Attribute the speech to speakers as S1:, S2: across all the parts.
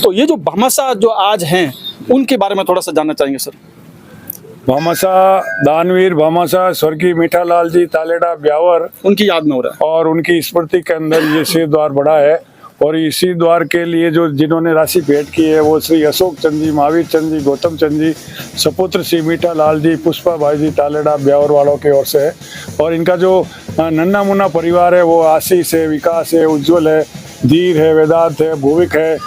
S1: तो ये जो भामाशाह जो आज हैं उनके बारे में थोड़ा सा जानना चाहेंगे सर।
S2: भामाशाह दानवीर भामाशाह स्वर्गीय मीठालाल जी तालेड़ा ब्यावर,
S1: उनकी याद में हो रहा है
S2: और उनकी स्मृति के अंदर ये शिव द्वार बड़ा है। और इसी द्वार के लिए जो जिन्होंने राशि भेंट की है वो श्री अशोक चंद जी, महावीर चंद जी, गौतम चंद जी, सपुत्र श्री मीठालाल जी, पुष्पा भाई जी तालेड़ा ब्यावर वालों की ओर से है। और इनका जो नन्ना मुन्ना परिवार है वो आशीष है, विकास है, उज्जवल है, धीर है, वेदांत है, भूविक है।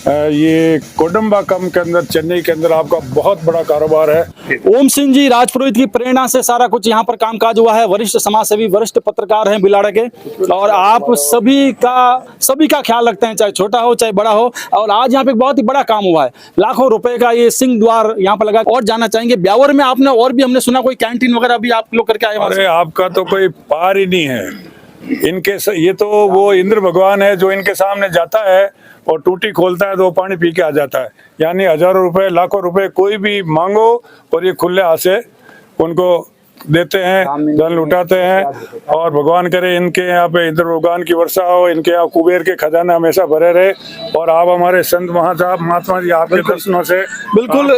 S2: ये कोडम्बाकम के अंदर, चेन्नई के अंदर आपका बहुत बड़ा कारोबार है।
S1: ओम सिंह जी राजपुरोहित की प्रेरणा से सारा कुछ यहाँ पर कामकाज हुआ है। वरिष्ठ समाजसेवी, वरिष्ठ पत्रकार हैं बिलाड़ा के, और आप सभी का ख्याल रखते हैं, चाहे छोटा हो चाहे बड़ा हो। और आज यहाँ पे बहुत ही बड़ा काम हुआ है, लाखों रुपए का ये सिंह द्वार यहाँ पर लगा। और जानना चाहेंगे ब्यावर में आपने और भी, हमने सुना कोई कैंटीन वगैरह भी आप लोग करके आए?
S2: अरे आपका तो कोई पार ही नहीं है इनके ये तो वो इंद्र भगवान है जो इनके सामने जाता है और टूटी खोलता है तो वो पानी पी के आ जाता है। यानी हजारों रुपए, लाखों रुपए कोई भी मांगो और ये खुले हाथ से उनको देते हैं, धन लुटाते हैं। और भगवान करे इनके यहाँ पे इंद्र भगवान की वर्षा हो, इनके यहाँ कुबेर के खजाना हमेशा भरे रहे। और आप हमारे संत महात्मा जी आपके दर्शनों से,
S1: बिल्कुल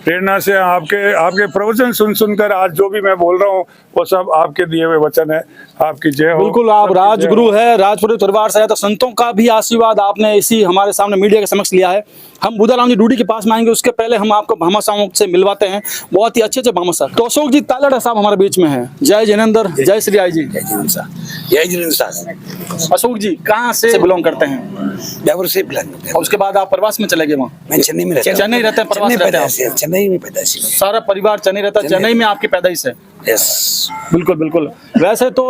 S2: प्रेरणा से, आपके प्रवचन सुनकर आज जो भी मैं बोल रहा हूँ वो सब आपके दिए हुए वचन है। आपकी जय हो।
S1: बिल्कुल, आप राजगुरु है, राजपुरोहित परिवार से है, तो संतों का भी आशीर्वाद आपने इसी हमारे सामने मीडिया के समक्ष लिया है। हम बुधाराम जी डूडी के पास में आएंगे, उसके पहले हम आपको भामाशाहों से मिलवाते हैं, बहुत ही अच्छे भामाशाह। तो अशोक जी तालेड़ा साहब हमारे बीच में है। जय जिनेंद्र, जय श्री आई जी।
S3: जय जिनेंद्र।
S1: अशोक जी कहाँ से बिलोंग करते हैं?
S3: ब्यावर से बिलोंग करते हैं।
S1: और उसके बाद आप प्रवास में चले गए वहाँ?
S3: मैं चेन्नई में रहता हूँ।
S1: चेन्नई रहते हैं, प्रवास रहते हैं?
S3: चेन्नई में पैदाइश।
S1: सारा परिवार चेन्नई रहता है, चेन्नई में आपकी पैदाइश है?
S3: यस,
S1: बिल्कुल बिल्कुल। वैसे तो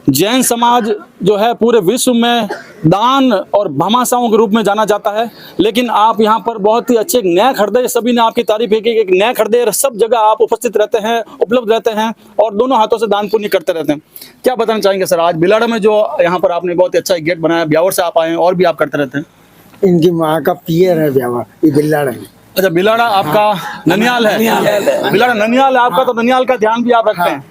S1: जैन समाज जो है पूरे विश्व में दान और भामाशाहों के रूप में जाना जाता है, लेकिन आप यहाँ पर बहुत ही अच्छे नए खड़दे, सभी ने आपकी तारीफ है कि एक नए खड़दे सब जगह आप उपस्थित रहते हैं, उपलब्ध रहते हैं और दोनों हाथों से दान पुण्य करते रहते हैं। क्या बताना चाहेंगे सर, आज बिलाड़ा में जो यहाँ पर आपने बहुत अच्छा गेट बनाया, ब्यावर से आप आए हैं और भी आप करते रहते हैं?
S4: इनकी माँ का पियर है ब्यावर, ये बिलाड़ा में।
S1: अच्छा, बिलाड़ा आपका ननियाल है? बिलाड़ा ननियाल है आपका, तो ननियाल का ध्यान भी आप रखते हैं?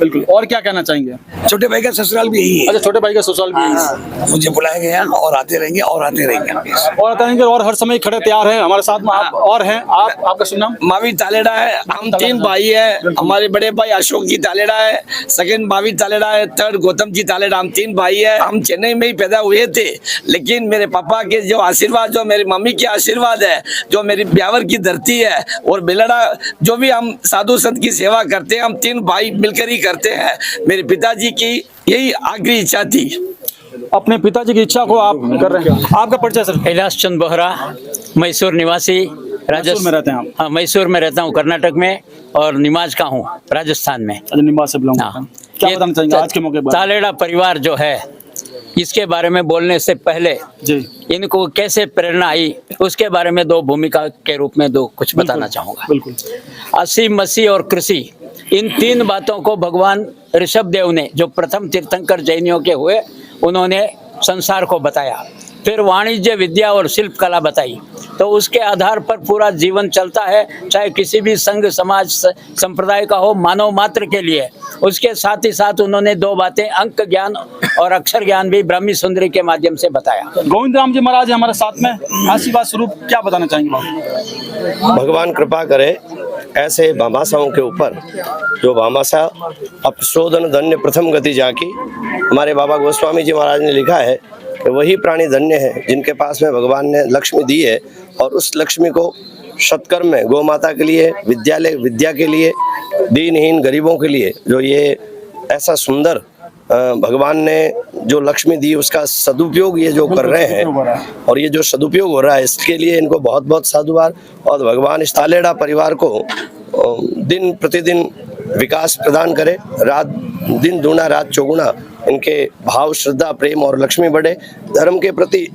S1: बिल्कुल। और क्या कहना चाहेंगे?
S3: छोटे भाई का ससुराल भी यही है।
S1: अच्छा, छोटे भाई का ससुराल भी यही है।
S3: मुझे बुलाया गया और आते रहेंगे और आते रहेंगे
S1: और आते रहेंगे और हर समय खड़े तैयार हैं हमारे साथ में। आप और हैं, आपका शुभ नाम?
S5: महावीर तालेड़ा है। हम तीन भाई है। हमारे बड़े भाई अशोक जी तालेड़ा है, सेकंड महावीर तालेड़ा है, थर्ड गौतम जी तालेड़ा। हम तीन भाई है। हम चेन्नई में ही पैदा हुए थे, लेकिन मेरे पापा के जो आशीर्वाद, जो मेरी मम्मी के आशीर्वाद है, जो मेरी ब्यावर की धरती है और बिलाड़ा, जो भी हम साधु संत की सेवा करते हैं, हम तीन भाई मिलकर ही करते हैं। मेरे पिताजी की यही आखिरी इच्छा थी।
S1: अपने पिताजी की इच्छा को आप कर रहे हैं। आपका परिचय सर?
S6: कैलाश चंद बोहरा, मैसूर निवासी,
S1: मैसूर में रहते हैं आप?
S6: हाँ, मैसूर में रहता हूँ, कर्नाटक में, और निमाज का हूँ राजस्थान में।
S1: निमाज से बिलोंग करते हैं। क्या बताना चाहेंगे आज के मौके पर?
S6: तालेड़ा परिवार जो है, इसके बारे में बोलने से पहले
S1: जी,
S6: इनको कैसे प्रेरणा आई उसके बारे में दो भूमिका के रूप में दो कुछ बताना चाहूँगा।
S1: बिल्कुल।
S6: अस्सी, मसी और कृषि, इन तीन बातों को भगवान ऋषभ देव ने, जो प्रथम तीर्थंकर जैनियों के हुए, उन्होंने संसार को बताया। फिर वाणिज्य, विद्या और शिल्प कला बताई। तो उसके आधार पर पूरा जीवन चलता है, चाहे किसी भी संघ समाज संप्रदाय का हो, मानव मात्र के लिए। उसके साथ ही साथ उन्होंने दो बातें, अंक ज्ञान और अक्षर ज्ञान भी ब्राह्मी सुंदरी के माध्यम से बताया।
S1: गोविंद राम जी महाराज हमारे साथ में, आशीर्वाद स्वरूप क्या बताना चाहेंगे?
S7: भगवान कृपा करे ऐसे भामाशाहों के ऊपर, जो भामाशाह अब शोधन धन्य प्रथम गति जाकी। हमारे बाबा गोस्वामी जी महाराज ने लिखा है कि वही प्राणी धन्य है जिनके पास में भगवान ने लक्ष्मी दी है, और उस लक्ष्मी को सत्कर्म में, गौ माता के लिए, विद्या के लिए, दीनहीन गरीबों के लिए, जो ये ऐसा सुंदर भगवान ने जो लक्ष्मी दी उसका सदुपयोग ये जो कर रहे हैं, और ये जो सदुपयोग हो रहा है, इसके लिए इनको बहुत बहुत साधुवाद। और भगवान इस तालेड़ा परिवार को दिन प्रतिदिन विकास प्रदान करे, रात दिन दूना रात चौगुना इनके भाव, श्रद्धा, प्रेम और लक्ष्मी बढ़े। धर्म के प्रति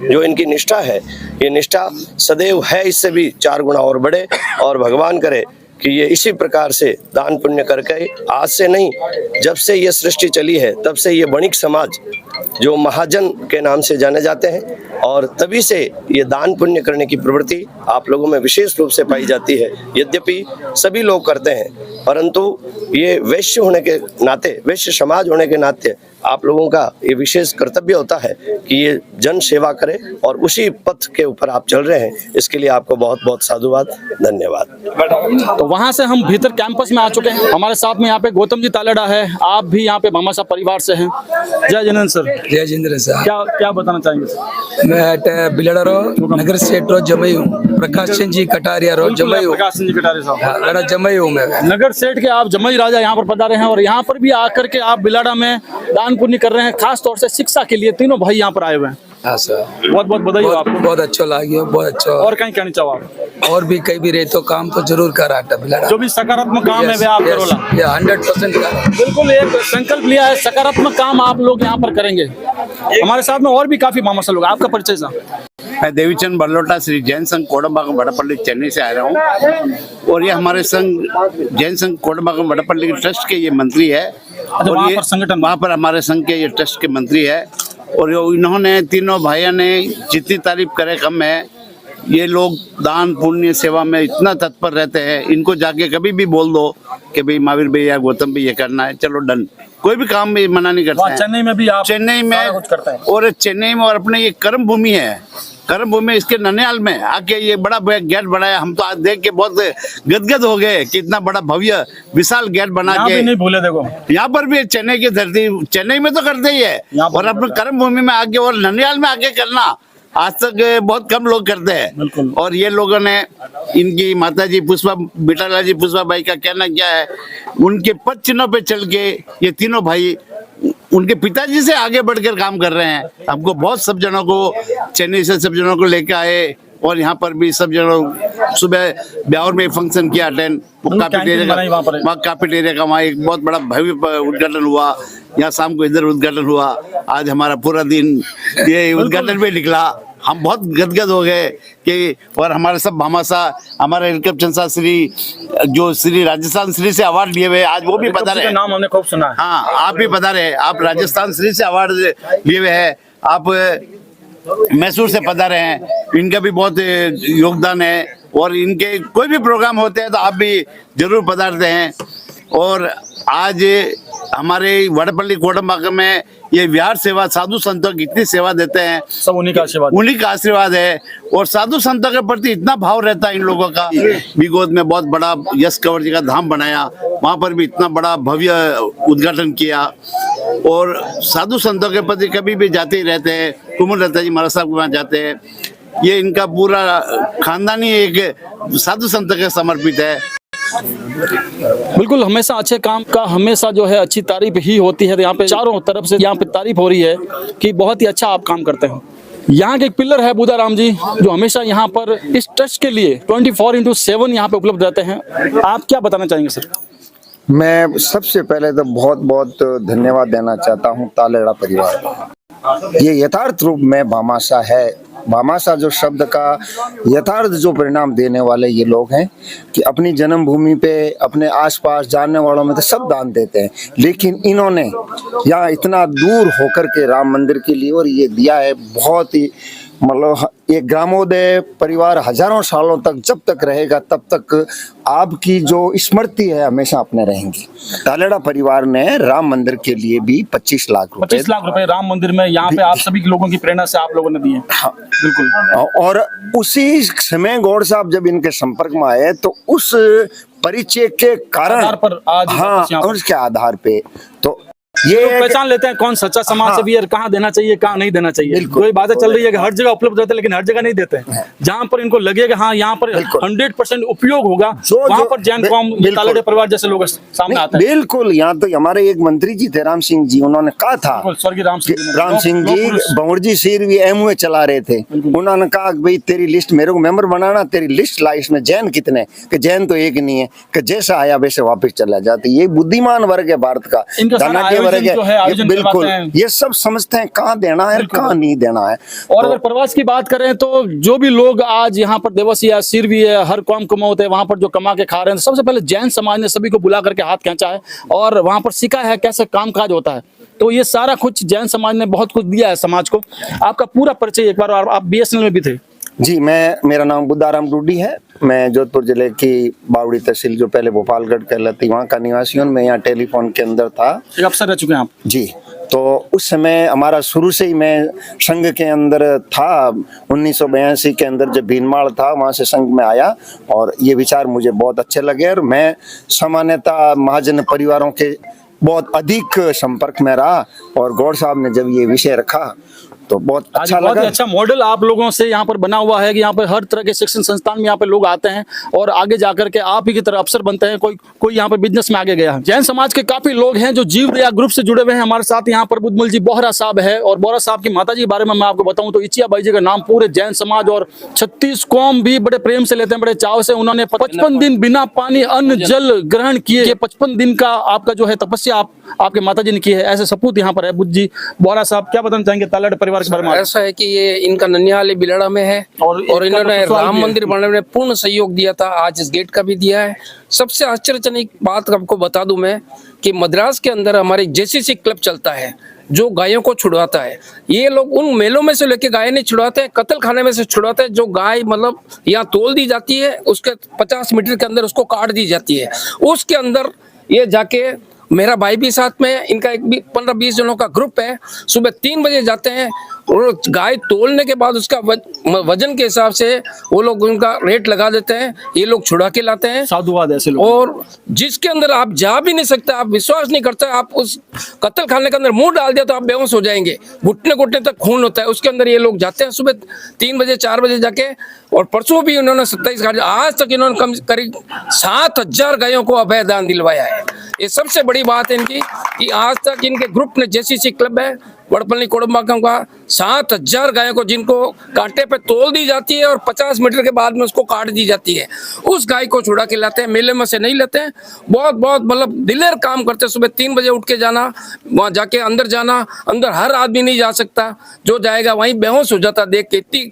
S7: जो इनकी निष्ठा है, ये निष्ठा सदैव है, इससे भी 4 गुना और बढ़े। और भगवान करे कि ये इसी प्रकार से दान पुण्य करके आज से नहीं, जब से ये सृष्टि चली है तब से ये वणिक समाज जो महाजन के नाम से जाने जाते हैं, और तभी से ये दान पुण्य करने की प्रवृत्ति आप लोगों में विशेष रूप से पाई जाती है। यद्यपि सभी लोग करते हैं, परंतु ये वैश्य होने के नाते, वैश्य समाज होने के नाते आप लोगों का ये विशेष कर्तव्य होता है कि ये जन सेवा करें, और उसी पथ के ऊपर आप चल रहे हैं। इसके लिए आपको बहुत बहुत साधुवाद, धन्यवाद।
S1: तो वहां से हम भीतर कैंपस में आ चुके हैं। हमारे साथ में यहाँ पे गौतम जी तालेड़ा है, आप भी यहाँ पे भामाशाह परिवार से हैं। जय जिनेंद्र सर,
S8: जय जिंद्र सर।
S1: क्या क्या बताना चाहेंगे सर?
S8: मैं बिलडरो नगर सेठ रो जमई हूँ, प्रकाश सिंह जी कटारिया रो जमई हूँ,
S1: प्रकाश सिंह जी कटारे साहब
S8: लड़ा जमई हूँ मैं।
S1: नगर सेठ के आप जमई राजा यहाँ पर पधारे हैं, और यहाँ पर भी आकर के आप बिलाड़ा में दान पुण्य कर रहे हैं, खास तौर से शिक्षा के लिए। तीनों भाई यहाँ पर आए हुए हैं।
S8: हाँ सर,
S1: बहुत बहुत बधाई हो आपको।
S8: बहुत अच्छा लगे, बहुत अच्छा।
S1: और कहीं कहना चाहो आप?
S8: और भी कहीं भी रहे तो काम तो जरूर करा बिलड़ा,
S1: जो भी सकारात्मक काम है वे आप करोला।
S8: 100% करा।
S1: बिल्कुल एक संकल्प लिया है, सकारात्मक काम आप लोग यहाँ पर करेंगे। हमारे साथ में और भी काफी भामाशाह लोग। आपका परिचय साहब?
S9: मैं देवीचंद बरलोटा श्री जैन संघ कोडम्बागम वड़पल्ली चेन्नई से आ रहा हूँ, और ये हमारे संघ जैन संघ कोडम्बागम वड़पल्ली के ट्रस्ट के ये मंत्री है।
S1: अच्छा,
S9: और
S1: वहाँ
S9: ये
S1: पर संगठन,
S9: वहाँ पर हमारे संघ के ये ट्रस्ट के मंत्री है, और इन्होंने तीनों भाइयों ने जितनी तारीफ करे कम है। ये लोग दान पुण्य सेवा में इतना तत्पर रहते हैं, इनको जाके कभी भी बोल दो कि भाई महावीर भैया गौतम भी ये करना है, चलो डन, कोई भी काम भी मना नहीं करते हैं।
S1: चेन्नई में भी आप
S9: चेन्नई में
S1: सारा कुछ करते हैं।
S9: और चेन्नई में, और अपने ये कर्म भूमि है, कर्म भूमि इसके ननियाल में आके ये बड़ा गेट बनाया। हम तो आज देख के बहुत गदगद हो गए कि इतना बड़ा भव्य विशाल गेट बना
S1: यहाँ
S9: के।
S1: भी नहीं भूले, देखो
S9: यहाँ पर भी चेन्नई की धरती, चेन्नई में तो करते ही है, और अपने कर्म भूमि में आके और ननियाल में आके करना आज तक बहुत कम लोग करते हैं। और ये लोगों ने, इनकी माता जी पुष्पा बिटाला जी पुष्पा बाई का कहना क्या है, उनके पद चिन्हों पे चल के ये तीनों भाई उनके पिताजी से आगे बढ़कर काम कर रहे हैं। हमको बहुत सब जनों को, चेन्नई से सब जनों को लेकर आए, और यहाँ पर भी सब जनों सुबह ब्यावर में फंक्शन किया अटेंड, कैफेटेरिया का वहाँ एक बहुत बड़ा भव्य उद्घाटन हुआ। यहाँ शाम को इधर उद्घाटन हुआ, आज हमारा पूरा दिन ये उद्घाटन में निकला। हम बहुत गदगद हो गए कि, और हमारे सब भामाशाह, हमारे इरकब चंद श्री जो श्री राजस्थान श्री से अवार्ड लिए हुए, आज वो भी पता रहे,
S1: नाम हमने खूब सुना है।
S9: हाँ, आप भी पता रहे, आप राजस्थान श्री से अवार्ड लिए हुए हैं, आप मैसूर से पधारे हैं, इनका भी बहुत योगदान है। और इनके कोई भी प्रोग्राम होते हैं तो आप भी जरूर पधारते हैं। और आज हमारे वड़पल्ली कोडम्बागम में ये विहार सेवा, साधु संतों की इतनी सेवा देते हैं,
S1: सब उन्हीं का आशीर्वाद,
S9: उन्हीं का आशीर्वाद है। और साधु संतों के प्रति इतना भाव रहता है इन लोगों का। बिगोद में बहुत बड़ा यश कंवर जी का धाम बनाया, वहाँ पर भी इतना बड़ा भव्य उद्घाटन किया, और साधु संतों के प्रति कभी भी जाते ही रहते हैं। कुमुर दत्ता जी महाराज साहब के वहाँ जाते हैं। ये इनका पूरा खानदानी एक साधु संत के समर्पित है।
S1: बिल्कुल, हमेशा अच्छे काम का हमेशा जो है अच्छी तारीफ ही होती है। तो यहाँ पे चारों तरफ से यहाँ पे तारीफ हो रही है कि बहुत ही अच्छा आप काम करते हैं। यहाँ के एक पिलर है बुधा राम जी, जो हमेशा यहाँ पर इस ट्रस्ट के लिए 24/7 यहाँ पे उपलब्ध रहते हैं। आप क्या बताना चाहेंगे सर?
S4: मैं सबसे पहले तो बहुत बहुत धन्यवाद देना चाहता हूँ तालेड़ा परिवार को। ये यथार्थ रूप में भामाशाह है। भामाशाह जो शब्द का यथार्थ जो परिणाम देने वाले ये लोग हैं कि अपनी जन्मभूमि पे, अपने आसपास जानने वालों में तो सब दान देते हैं, लेकिन इन्होंने यहाँ इतना दूर होकर के राम मंदिर के लिए और ये दिया है। बहुत ही मतलब ये ग्रामोदय परिवार हजारों सालों तक जब तक रहेगा तब तक आपकी जो स्मृति है हमेशा अपने रहेंगी। तालेड़ा परिवार ने राम मंदिर के लिए भी 25 लाख रुपए
S1: राम मंदिर में यहाँ पे आप सभी लोगों की प्रेरणा से आप लोगों ने दिए।
S4: हाँ,
S1: बिल्कुल।
S4: और उसी समय गौड़ साहब जब इनके संपर्क में आए तो उस परिचय के कारण
S1: पर आज
S4: हाँ, और उसके आधार पे तो ये
S1: पहचान लेते हैं कौन सच्चा समाज सेवी है, कहाँ देना चाहिए, कहाँ नहीं देना चाहिए। कोई बातें चल रही है कि हर जगह उपलब्ध रहते हैं, लेकिन हर जगह नहीं देते हैं। जहाँ पर इनको लगे कि हाँ यहाँ पर 100% उपयोग होगा, वहाँ पर जैन कौम, तालेड़ा परिवार जैसे लोग सामने आते हैं।
S4: बिल्कुल, यहाँ तो हमारे एक मंत्री जी थे राम सिंह जी, उन्होंने कहा था,
S1: स्वर्गीय राम
S4: सिंह जी भंवर जी सिर भी एमवे चला रहे थे। उन्होंने कहा भाई तेरी लिस्ट मेरे को मेंबर बनाना, तेरी लिस्ट ला, इसमें जैन कितने, कि जैन तो एक नहीं है, कि जैसा आया वैसे वापस चला जाते। ये बुद्धिमान वर्ग है भारत का,
S1: आयोजन जो है, आयोजन
S4: बिल्कुल
S1: करवाते हैं।
S4: ये सब समझते हैं कहाँ देना है कहाँ नहीं देना है।
S1: और अगर प्रवास की बात करें तो जो भी लोग आज यहाँ पर देवसी है, सिर भी है, हर काम कमाते हैं, वहां पर जो कमा के खा रहे हैं, सबसे पहले जैन समाज ने सभी को बुला करके हाथ खींचा है और वहां पर सिखा है कैसे कामकाज होता है। तो ये सारा कुछ जैन समाज ने बहुत कुछ दिया है समाज को। आपका पूरा परिचय एक बार, और आप BSNL में भी थे।
S4: जी, मेरा नाम बुद्धाराम डूडी है। मैं जोधपुर जिले की बावड़ी तहसील जो पहले भोपालगढ़ कहलाती वहाँ का निवासी हूँ। मैं यहाँ टेलीफोन के अंदर था,
S1: एक अफसर रह चुके हैं आप।
S4: जी। तो उस समय हमारा शुरू से ही मैं संघ के अंदर था। 1982 के अंदर जब भीनमाल था वहाँ से संघ में आया और ये विचार मुझे बहुत अच्छे लगे और मैं सामान्यतः महाजन परिवारों के बहुत अधिक संपर्क में रहा और गौड़ साहब ने जब ये विषय रखा तो बहुत अच्छा
S1: बहुत
S4: लगा।
S1: ही अच्छा मॉडल आप लोगों से यहाँ पर बना हुआ है कि यहाँ पर हर तरह के शिक्षण संस्थान में यहाँ पे लोग आते हैं और आगे जाकर के आप ही की तरह अफसर बनते हैं। कोई यहाँ पर बिजनेस में आगे गया है। जैन समाज के काफी लोग हैं जो जीव दया ग्रुप से जुड़े हुए हैं। हमारे साथ यहाँ पर बुद्धमल जी बोहरा साहब है और बोहरा साहब की माता जी के बारे में मैं आपको बताऊं तो इचिया बाई जी का नाम पूरे जैन समाज और 36 कौम भी बड़े प्रेम से लेते हैं, बड़े चाव से। उन्होंने 55 दिन बिना पानी अन्न जल ग्रहण किए 55 दिन का आपका जो है तपस्या आपके माता जी ने की है। ऐसे सपूत यहाँ पर है। बुद्ध जी बोहरा साहब क्या बताना चाहेंगे तालेड़ परिवार के बारे में?
S8: ऐसा है कि ये इनका ननिहाल बिलड़ा में है और इन्होंने राम मंदिर बनाने में पूर्ण सहयोग दिया था। आज इस गेट का भी दिया है। सबसे आश्चर्यजनक बात आपको बता दूं मैं कि मद्रास के अंदर हमारे JCC क्लब चलता है जो गायों को छुड़वाता है। ये लोग उन मेलों में से लेके गाय नहीं छुड़वाते हैं, कत्ल खाने में से छुड़वाते हैं। जो गाय मतलब यहाँ तोल दी जाती है उसके 50 मीटर के अंदर उसको काट दी जाती है। उसके अंदर ये जाके मेरा भाई भी साथ में है, इनका एक 15-20 जनों का ग्रुप है। सुबह 3 बजे जाते हैं और गाय तोलने के बाद उसका वजन के हिसाब से वो लोग उनका रेट लगा देते हैं। ये लोग छुड़ा के लाते हैं।
S1: साधुवाद ऐसे लोग
S8: और जिसके अंदर आप जा भी नहीं सकते, आप विश्वास नहीं करते, आप उस कत्ल खाने के अंदर मुंह डाल दिया तो आप बेहोश हो जाएंगे। घुटने घुटने तक खून होता है। उसके अंदर ये लोग जाते हैं सुबह 3 बजे 4 बजे जाके। और परसों भी उन्होंने 27 गाय, आज तक इन्होंने करीब 7000 गायों को अभय दान दिलवाया है। ये सबसे बड़ी बात है इनकी कि आज तक इनके ग्रुप ने JCC क्लब है वड़पल्ली कोडम्बाकम का 7000 गायों को जिनको कांटे पे तोल दी जाती है और 50 मीटर के बाद में उसको काट दी जाती है, उस गाय को छुड़ा के लाते हैं। मेले में से नहीं लेते हैं। बहुत मतलब दिलेर काम करते हैं। सुबह 3 बजे उठ के जाना, वहाँ जाके अंदर जाना। अंदर हर आदमी नहीं जा सकता, जो जाएगा वहीं बेहोश हो जाता देख के। इतनी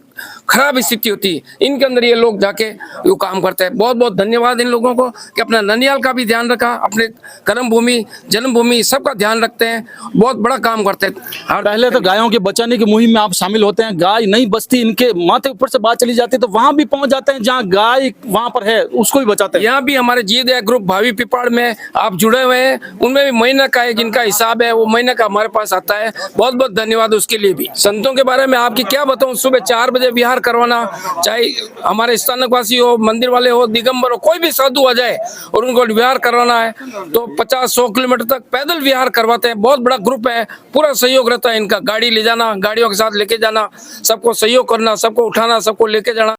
S8: खराब स्थिति होती है। इनके अंदर ये लोग जाके वो काम करते हैं। बहुत धन्यवाद इन लोगों को कि अपना ननिहाल का भी ध्यान रखा, अपने कर्म भूमि जन्मभूमि सबका ध्यान रखते हैं। बहुत बड़ा काम करते हैं।
S1: पहले तो गायों के बचाने की मुहिम में आप शामिल होते हैं। गाय नहीं बचती, इनके माथे ऊपर से बात चली जाती है तो वहां भी पहुंच जाते हैं जहां गाय वहां पर है उसको भी बचाते हैं।
S8: यहाँ भी हमारे जीव दया ग्रुप भावी पिपाड़ में आप जुड़े हुए हैं। उनमें भी महीना का एक जिनका हिसाब है वो महीने का हमारे पास आता है। बहुत धन्यवाद उसके लिए भी। संतों के बारे में आपकी क्या बताऊं, सुबह 4 बजे विहार करवाना, चाहे हमारे स्थानकवासी हो, मंदिर वाले हो, दिगंबर हो, कोई भी साधु आ जाए और उनको विहार करवाना है तो 50-100 किलोमीटर तक पैदल विहार करवाते हैं। बहुत बड़ा ग्रुप है, पूरा सहयोग रहता है इनका। गाड़ी ले जाना, गाड़ियों के साथ लेके जाना, सबको सहयोग करना, सबको उठाना, सबको लेके जाना।